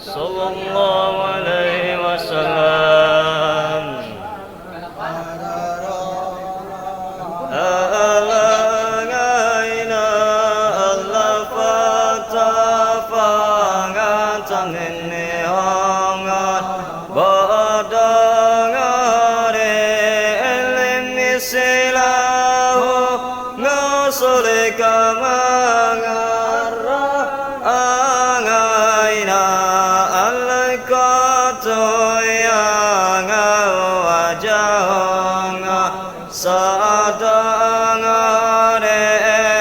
sallallahu alaihi wasallam. Alangayna Allah fatafangan tanginni hongan badangare ilmi silahu ngasulika mangarra angayna alqatu yang wajahanga sadangare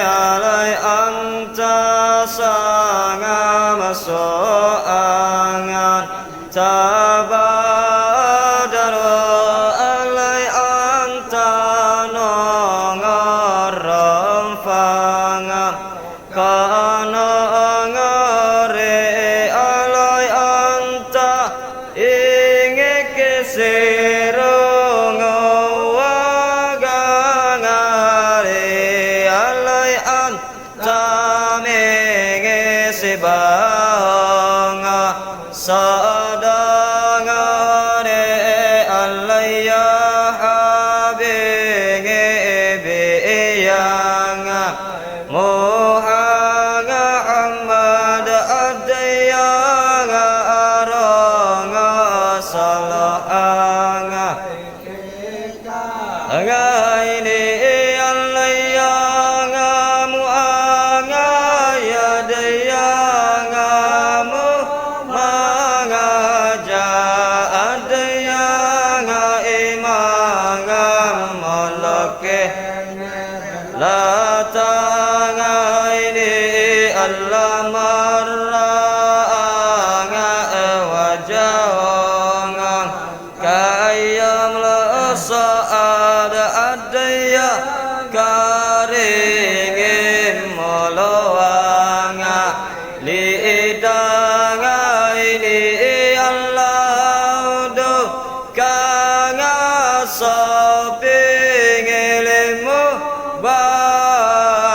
alai anta sanga masoangan tabadaru alai anta nongaram fanga kana ngare alai anta inge kesirung wagangare alai anta menge sebanga sadangare alai ya habinge biyanga muhanga Ahmad adayanga aranga salahanga angaini alayanga muanga yadayanga muanga ja adayanga imanga malake la tangaini Allah maranga wajahanga kayam la saad adaya karingin molowanga lidanga ini Allah do kanga saping ilmu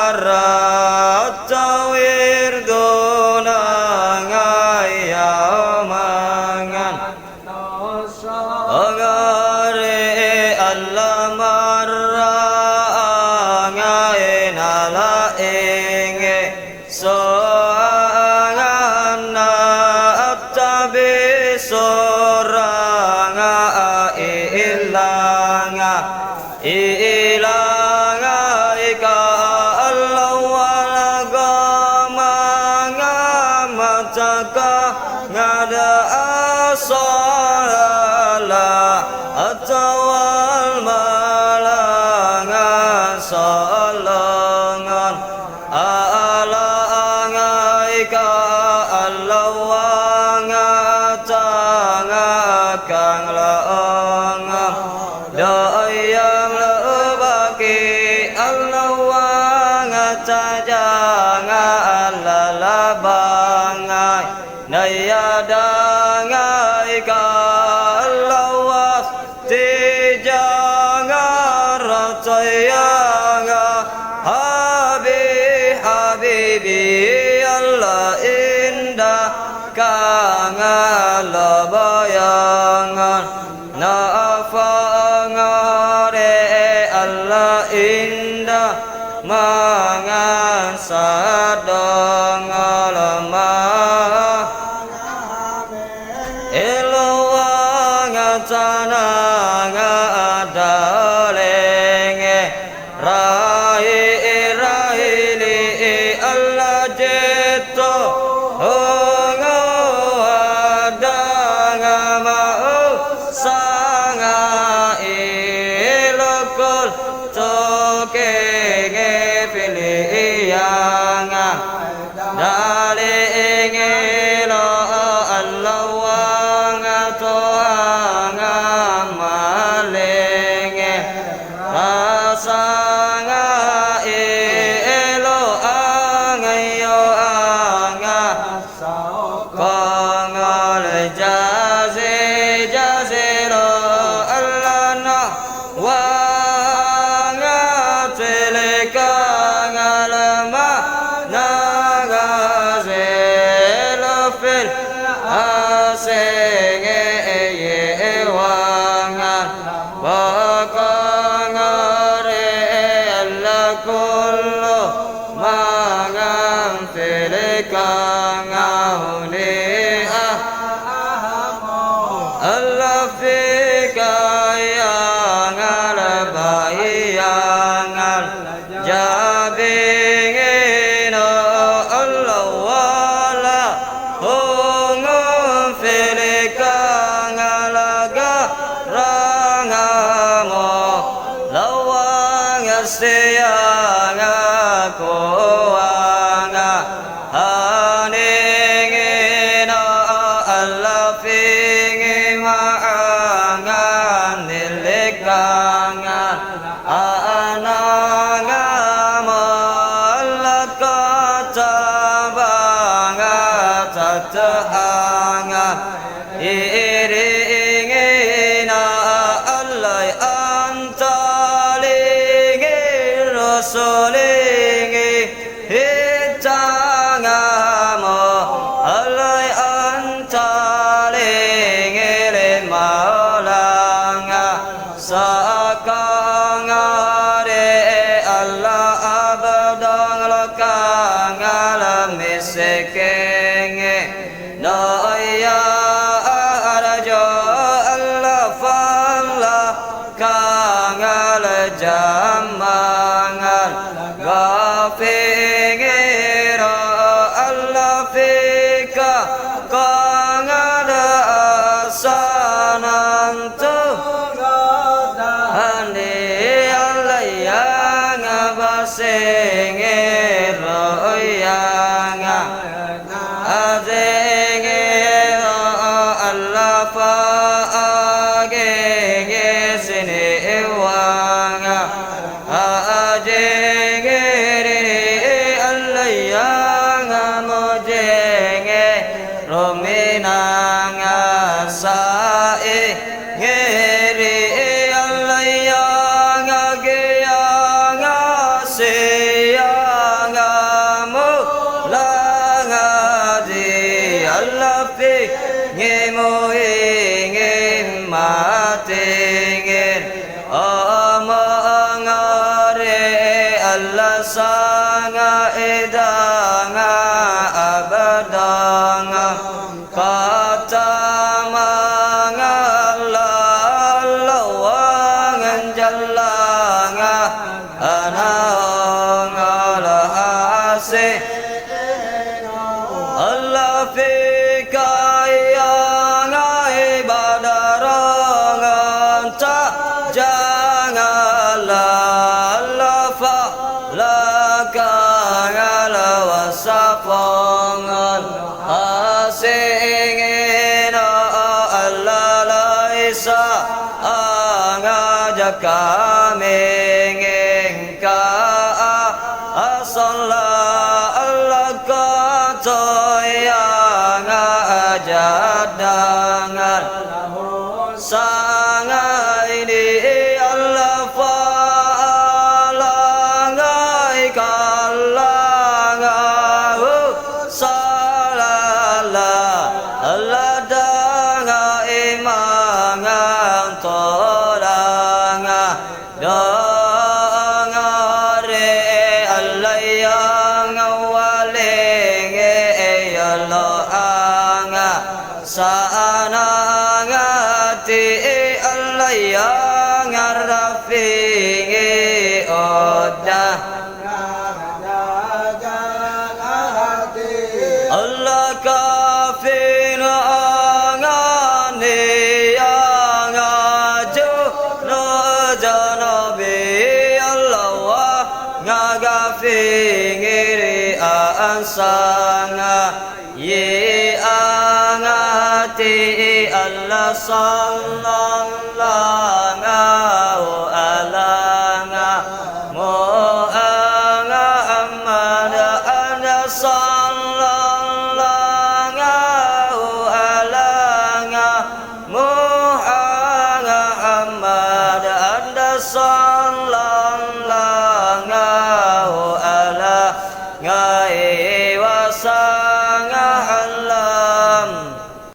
barat tawir gunanga yamangan agare Allah maranga inala inge soangana attabi soranga ilanga ilanga ika Allah walagamanga mataka ngada asalala atawal malanga salangan alanga ika Allah wanga tanga kang laanga dayam lebaki Allah wanga tajanga lalabangai nayadanga ika Allah was tijanga ratayanga habibi Allah indah kanga labayangan naafangare Allah indah mangan sadang alamah elwanga tananga adalenge rahi li Allah jetto hongo adanga mau sanga ilokol toke pilihanga dalenge lo Allah wanga toanga malenge rasanga elo angayo anga kangal jaze lo Allah na wanga teleka ngalama nagaze lo fil ngahuni Allah fika yang al-bayi yang al-jabingin Allah wala hungun filika ngalaga rangamo lawang asiyang aku haningin Allah fingin maangan nilikangan anangamo Allah katabangan tatahangan iringin Allah antalingin rasulingin hitangamo Allah antalingin maulanga sakangare Allah abadang lakang misikenge noya arajo Allah falla kangal jamangan gafingero Allah fika kangal asanantu handi Allah yang basingero yang azingero Allah faagenge sini wanga ajengere Allah yang mojenge rominanga sae ngeri Allah yang ageyang aseyang mulangadi Allah fi ngemoingin matingin omongare Allah sanga edanga abadanga katamanga lawangan jallanga ananga lahase Allah fika yang ibadarangan tak jangan Allah fa lakang wasafangan asingin Allah laisa angajak kamingin ka asalla Allah katoyang ajadangan sangai ini Allah falangai kalangahu salala Allah danga imangan tolanga dangare Allah yang awalinge Allah anga saanangati Allah yang rafingi odah Allah kafin angani yang aju janabi Allah wa ngagafingiri ansanga ye angati Allah sallallahu